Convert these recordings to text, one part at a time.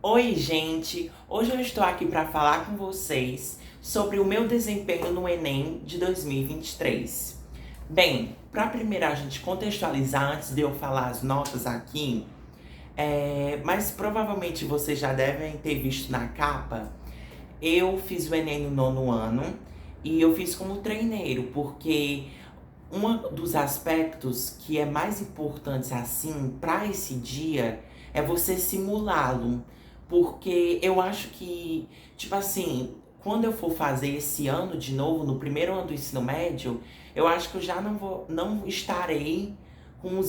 Oi, gente! Hoje eu estou aqui para falar com vocês sobre o meu desempenho no Enem de 2023. Bem, para primeiro a gente contextualizar, antes de eu falar as notas aqui, mas provavelmente vocês já devem ter visto na capa, eu fiz o Enem no nono ano e eu fiz como treineiro, porque um dos aspectos que é mais importante assim para esse dia é você simulá-lo, porque eu acho que, tipo assim, quando eu for fazer esse ano de novo, no primeiro ano do ensino médio, eu acho que eu já não estarei com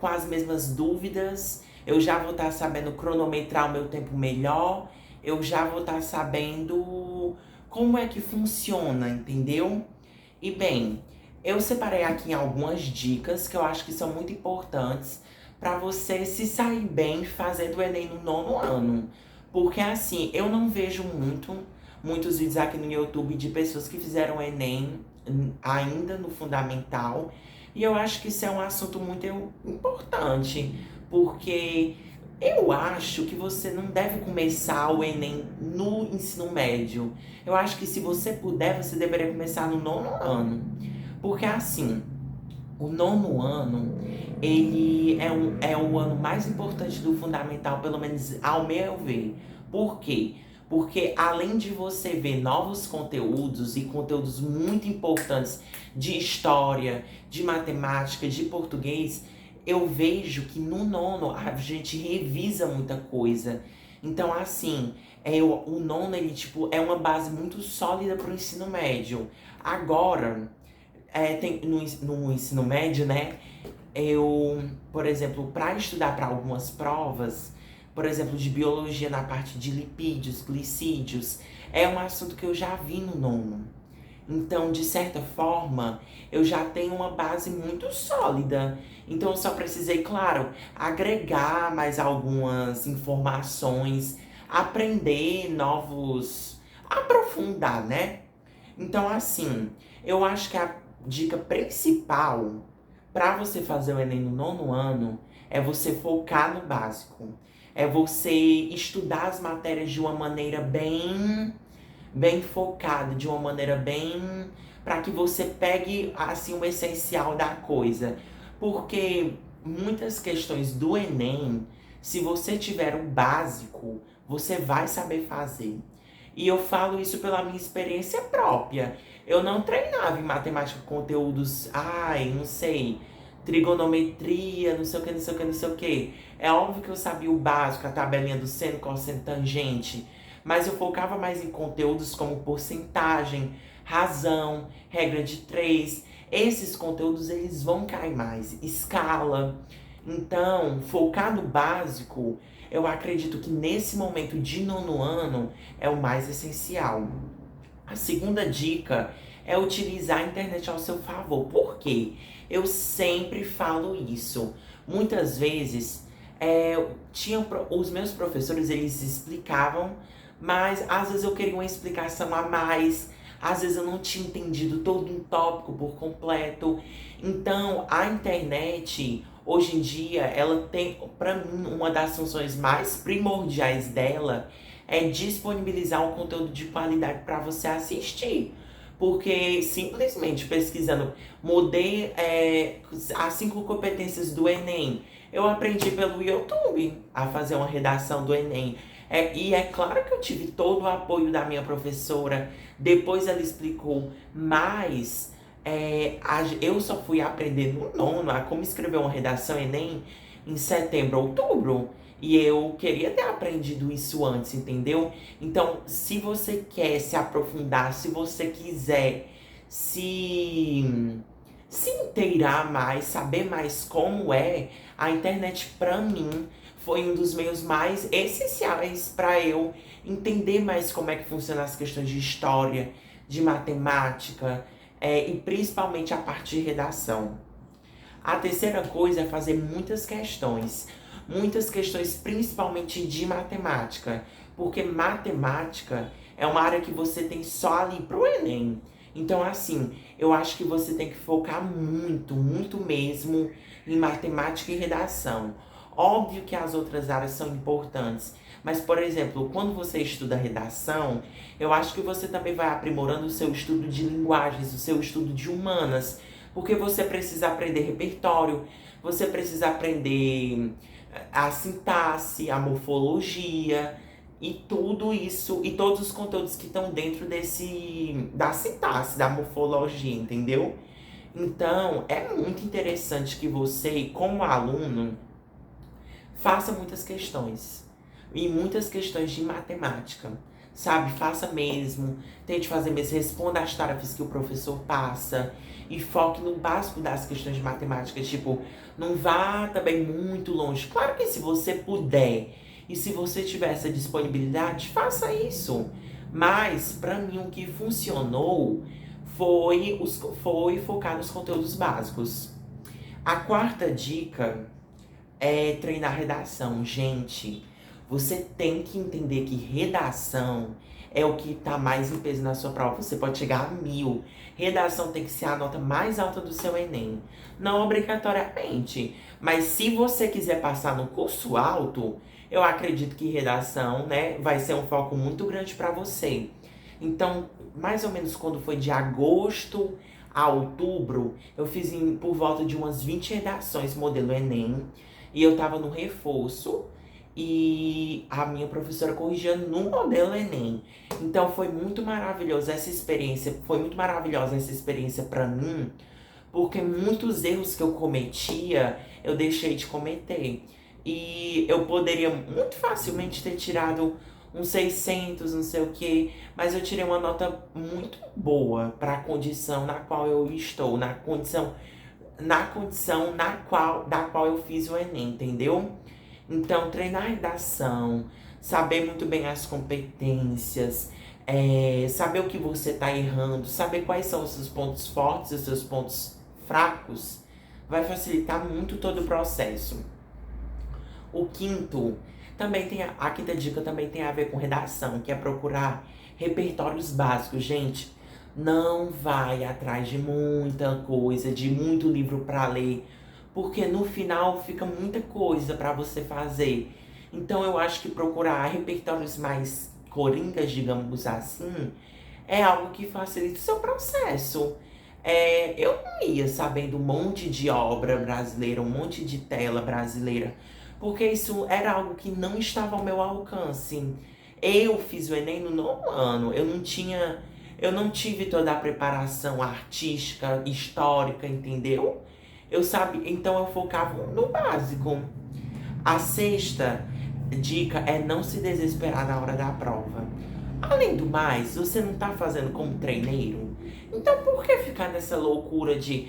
as mesmas dúvidas, eu já vou estar sabendo cronometrar o meu tempo melhor, eu já vou estar sabendo como é que funciona, entendeu? E bem, eu separei aqui algumas dicas que eu acho que são muito importantes para você se sair bem fazendo o Enem no nono ano. Porque assim, eu não vejo muitos vídeos aqui no YouTube de pessoas que fizeram o Enem ainda no fundamental. E eu acho que isso é um assunto muito importante, porque eu acho que você não deve começar o Enem no ensino médio. Eu acho que se você puder, você deveria começar no nono ano. Porque assim, o nono ano, ele é o ano mais importante do fundamental, pelo menos ao meu ver. Por quê? Porque além de você ver novos conteúdos e conteúdos muito importantes de história, de matemática, de português, eu vejo que no nono a gente revisa muita coisa. Então, assim, o nono, ele, tipo, é uma base muito sólida para o ensino médio. Agora, no ensino médio, né? Eu, por exemplo, para estudar para algumas provas, por exemplo, de biologia na parte de lipídios, glicídios, é um assunto que eu já vi no nono. Então, de certa forma, eu já tenho uma base muito sólida. Então, eu só precisei, claro, agregar mais algumas informações, aprender novos, aprofundar, né? Então, assim, eu acho que a dica principal para você fazer o Enem no nono ano é você focar no básico. É você estudar as matérias de uma maneira bem focada, de uma maneira bem para que você pegue assim o essencial da coisa. Porque muitas questões do Enem, se você tiver o básico, você vai saber fazer. E eu falo isso pela minha experiência própria. Eu não treinava em matemática conteúdos, ai, não sei, trigonometria, não sei o que, não sei o que, não sei o que. É óbvio que eu sabia o básico, a tabelinha do seno, cosseno, tangente, mas eu focava mais em conteúdos como porcentagem, razão, regra de três. Esses conteúdos eles vão cair mais, escala. Então, focar no básico, eu acredito que nesse momento de nono ano é o mais essencial. A segunda dica é utilizar a internet ao seu favor. Por quê? Eu sempre falo isso. Muitas vezes, os meus professores, eles explicavam, mas às vezes eu queria uma explicação a mais. Às vezes eu não tinha entendido todo um tópico por completo. Então, a internet, hoje em dia, ela tem, para mim, uma das funções mais primordiais dela é disponibilizar um conteúdo de qualidade para você assistir. Porque simplesmente pesquisando, mudei as 5 competências do Enem. Eu aprendi pelo YouTube a fazer uma redação do Enem. E é claro que eu tive todo o apoio da minha professora. Depois ela explicou, mas eu só fui aprender no nono a como escrever uma redação Enem em setembro, outubro. E eu queria ter aprendido isso antes, entendeu? Então, se você quer se aprofundar, se você quiser se, se inteirar mais, saber mais como é, a internet, pra mim, foi um dos meios mais essenciais para eu entender mais como é que funcionam as questões de história, de matemática, e principalmente a parte de redação. A terceira coisa é fazer muitas questões principalmente de matemática, porque matemática é uma área que você tem só ali pro Enem. Então, assim, eu acho que você tem que focar muito, muito mesmo em matemática e redação. Óbvio que as outras áreas são importantes, Mas, por exemplo, quando você estuda redação, eu acho que você também vai aprimorando o seu estudo de linguagens, o seu estudo de humanas, porque você precisa aprender repertório, você precisa aprender a sintaxe, a morfologia e tudo isso, e todos os conteúdos que estão dentro da sintaxe, da morfologia, entendeu? Então, é muito interessante que você, como aluno, faça muitas questões. E muitas questões de matemática. Sabe? Faça mesmo. Tente fazer mesmo. Responda às tarefas que o professor passa. E foque no básico das questões de matemática. Tipo, não vá também muito longe. Claro que se você puder e se você tiver essa disponibilidade, faça isso. Mas, pra mim, o que funcionou foi focar nos conteúdos básicos. A quarta dica é treinar redação. Gente, você tem que entender que redação é o que tá mais em peso na sua prova. Você pode chegar a 1000. Redação tem que ser a nota mais alta do seu Enem. Não obrigatoriamente. Mas se você quiser passar no curso alto, eu acredito que redação, né, vai ser um foco muito grande para você. Então, mais ou menos quando foi de agosto a outubro, eu fiz por volta de umas 20 redações modelo Enem. E eu tava no reforço e a minha professora corrigia no modelo Enem. Então foi muito maravilhoso essa experiência, foi muito maravilhosa essa experiência pra mim, porque muitos erros que eu cometia, eu deixei de cometer. E eu poderia muito facilmente ter tirado uns 600, não sei o quê, mas eu tirei uma nota muito boa para a condição na qual eu estou, da qual eu fiz o Enem, entendeu? Então, treinar a redação, saber muito bem as competências, saber o que você está errando, saber quais são os seus pontos fortes e os seus pontos fracos, vai facilitar muito todo o processo. O quinto, a quinta dica também tem a ver com redação, que é procurar repertórios básicos. Gente, não vai atrás de muita coisa, de muito livro para ler, porque no final fica muita coisa para você fazer. Então eu acho que procurar repertórios mais coringas, digamos assim, é algo que facilita o seu processo. Eu não ia sabendo um monte de obra brasileira, um monte de tela brasileira, porque isso era algo que não estava ao meu alcance. Eu fiz o Enem no nono ano, eu não tive toda a preparação artística, histórica, entendeu? Então eu focava no básico. A sexta dica é não se desesperar na hora da prova. Além do mais, você não tá fazendo como treineiro? Então por que ficar nessa loucura de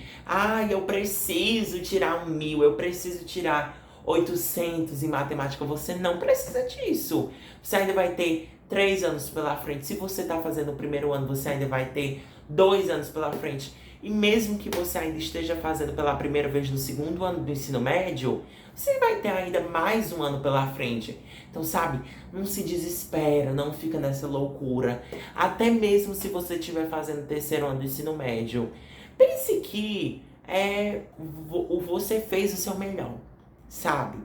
eu preciso tirar 1000, eu preciso tirar 800 em matemática? Você não precisa disso. Você ainda vai ter 3 anos pela frente. Se você tá fazendo o primeiro ano, você ainda vai ter 2 anos pela frente. E mesmo que você ainda esteja fazendo pela primeira vez no segundo ano do ensino médio, você vai ter ainda mais um ano pela frente. Então, sabe, não se desespera, não fica nessa loucura. Até mesmo se você estiver fazendo o terceiro ano do ensino médio, pense que você fez o seu melhor, sabe?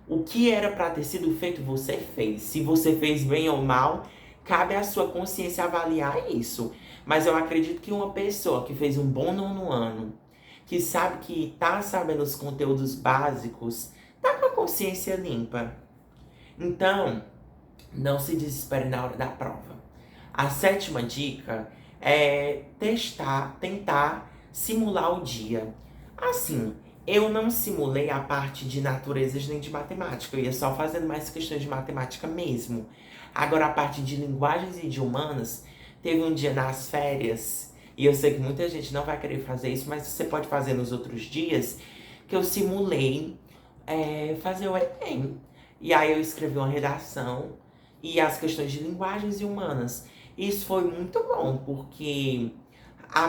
O que era para ter sido feito, você fez. Se você fez bem ou mal, cabe à sua consciência avaliar isso. Mas eu acredito que uma pessoa que fez um bom nono ano, que sabe que tá sabendo os conteúdos básicos, tá com a consciência limpa. Então, não se desespere na hora da prova. A sétima dica é tentar simular o dia. Assim, eu não simulei a parte de naturezas nem de matemática, eu ia só fazendo mais questões de matemática mesmo. Agora, a parte de linguagens e de humanas, teve um dia nas férias, e eu sei que muita gente não vai querer fazer isso, mas você pode fazer nos outros dias, que eu simulei fazer o Enem. E aí eu escrevi uma redação e as questões de linguagens e humanas. Isso foi muito bom, porque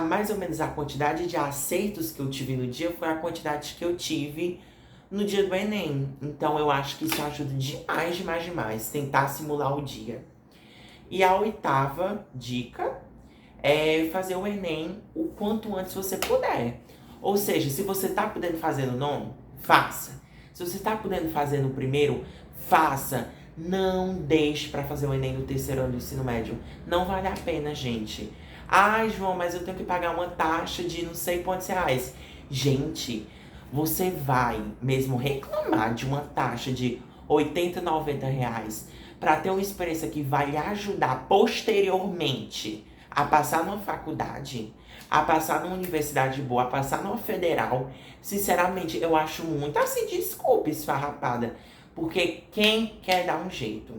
mais ou menos a quantidade de acertos que eu tive no dia foi a quantidade que eu tive no dia do Enem. Então eu acho que isso ajuda demais, demais, demais, tentar simular o dia. E a oitava dica é fazer o Enem o quanto antes você puder. Ou seja, se você tá podendo fazer no nono, faça. Se você tá podendo fazer no primeiro, faça. Não deixe para fazer o Enem no terceiro ano do ensino médio. Não vale a pena, gente. Ai, João, mas eu tenho que pagar uma taxa de não sei quantos reais. Gente, você vai mesmo reclamar de uma taxa de 80, 90 reais para ter uma experiência que vai lhe ajudar posteriormente a passar numa faculdade, a passar numa universidade boa, a passar numa federal? Sinceramente, eu acho muito assim, desculpe, esfarrapada. Porque quem quer dar um jeito?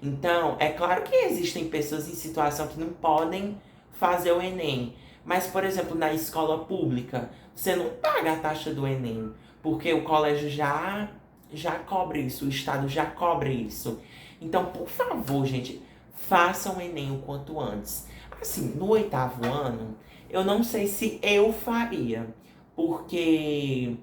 Então, é claro que existem pessoas em situação que não podem fazer o Enem. Mas, por exemplo, na escola pública, você não paga a taxa do Enem. Porque o colégio já cobre isso, o Estado já cobre isso. Então, por favor, gente, façam o Enem o quanto antes. Assim, no 8º ano, eu não sei se eu faria. Porque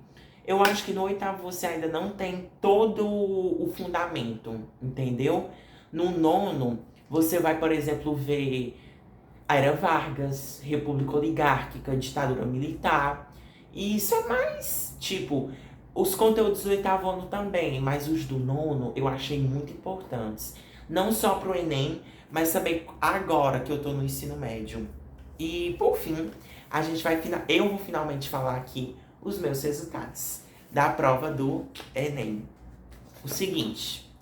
eu acho que no 8º você ainda não tem todo o fundamento, entendeu? No 9º, você vai, por exemplo, ver a Era Vargas, República Oligárquica, ditadura militar. E isso é mais, tipo, os conteúdos do 8º ano também, mas os do 9º eu achei muito importantes. Não só pro Enem, mas também agora que eu tô no ensino médio. E, por fim, eu vou finalmente falar aqui os meus resultados da prova do Enem. O seguinte,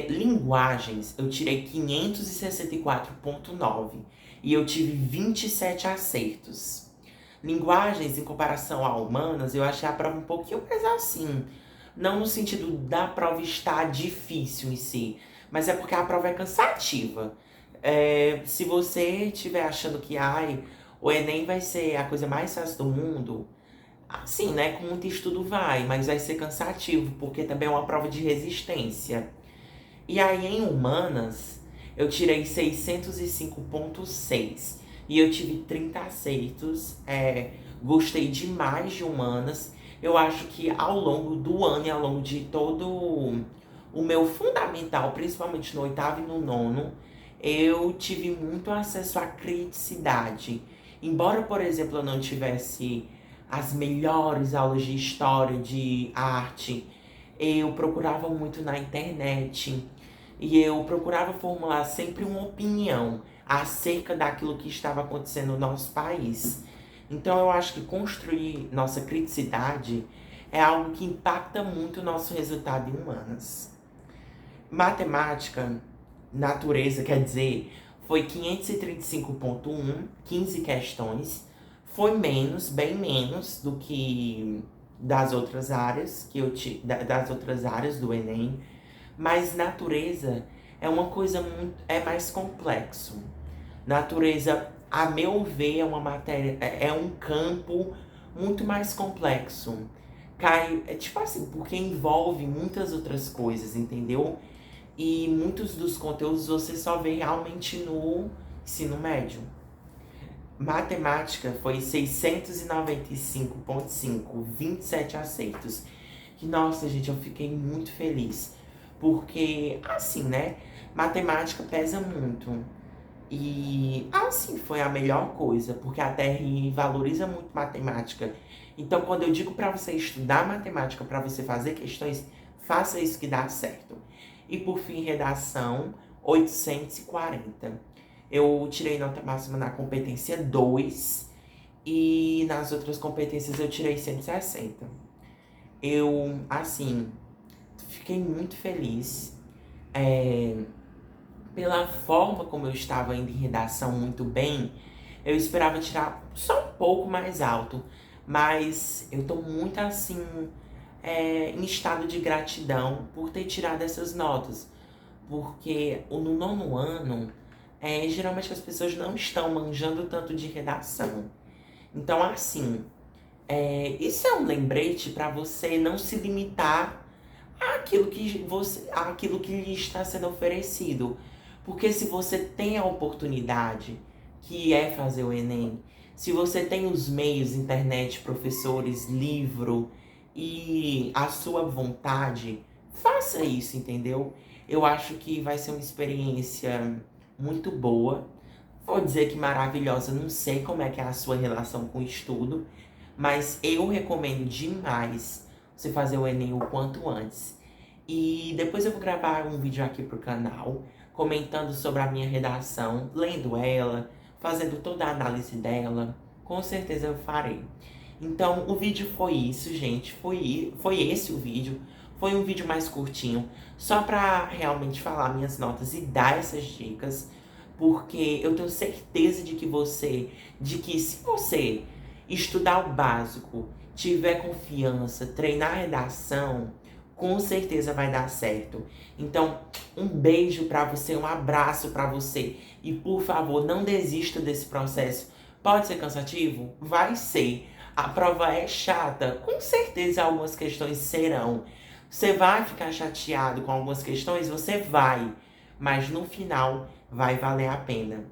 linguagens, eu tirei 564,9 e eu tive 27 acertos. Linguagens, em comparação a humanas, eu achei a prova um pouquinho mais assim. Não no sentido da prova estar difícil em si, mas é porque a prova é cansativa. Se você estiver achando que o Enem vai ser a coisa mais fácil do mundo, assim, né? Com muito estudo vai, mas vai ser cansativo, porque também é uma prova de resistência. E aí, em humanas, eu tirei 605,6 e eu tive 30 acertos. Gostei demais de humanas. Eu acho que ao longo do ano e ao longo de todo o meu fundamental, principalmente no 8º e no 9º, eu tive muito acesso à criticidade. Embora, por exemplo, eu não tivesse as melhores aulas de história, de arte, eu procurava muito na internet e eu procurava formular sempre uma opinião acerca daquilo que estava acontecendo no nosso país. Então eu acho que construir nossa criticidade é algo que impacta muito o nosso resultado em humanas. Matemática, natureza, quer dizer, foi 535,1, 15 questões. Foi menos, bem menos do que das outras áreas das outras áreas do Enem, mas natureza é uma coisa é mais complexo. Natureza, a meu ver, é uma matéria, é um campo muito mais complexo. Tipo assim, porque envolve muitas outras coisas, entendeu? E muitos dos conteúdos você só vê realmente no ensino médio. Matemática foi 695,5, 27 acertos. Que, nossa, gente, eu fiquei muito feliz. Porque, assim, né? Matemática pesa muito. E, assim, foi a melhor coisa. Porque a TRI valoriza muito matemática. Então, quando eu digo pra você estudar matemática, pra você fazer questões, faça isso que dá certo. E, por fim, redação, 840. Eu tirei nota máxima na competência 2 e nas outras competências eu tirei 160. Eu, assim, fiquei muito feliz pela forma como eu estava indo em redação muito bem. Eu esperava tirar só um pouco mais alto, mas eu tô muito, assim, em estado de gratidão por ter tirado essas notas. Porque no 9º ano, geralmente as pessoas não estão manjando tanto de redação. Então, assim, isso é um lembrete para você não se limitar àquilo que lhe está sendo oferecido. Porque se você tem a oportunidade, que é fazer o Enem, se você tem os meios, internet, professores, livro e a sua vontade, faça isso, entendeu? Eu acho que vai ser uma experiência muito boa. Vou dizer que maravilhosa, não sei como é que é a sua relação com o estudo, mas eu recomendo demais você fazer o Enem o quanto antes. E depois eu vou gravar um vídeo aqui pro canal, comentando sobre a minha redação, lendo ela, fazendo toda a análise dela. Com certeza eu farei. Então, o vídeo foi isso, gente. Foi esse o vídeo. Foi um vídeo mais curtinho, só pra realmente falar minhas notas e dar essas dicas. Porque eu tenho certeza de que se você estudar o básico, tiver confiança, treinar a redação, com certeza vai dar certo. Então, um beijo pra você, um abraço pra você. E por favor, não desista desse processo. Pode ser cansativo? Vai ser. A prova é chata? Com certeza algumas questões serão. Você vai ficar chateado com algumas questões? Você vai. Mas no final vai valer a pena.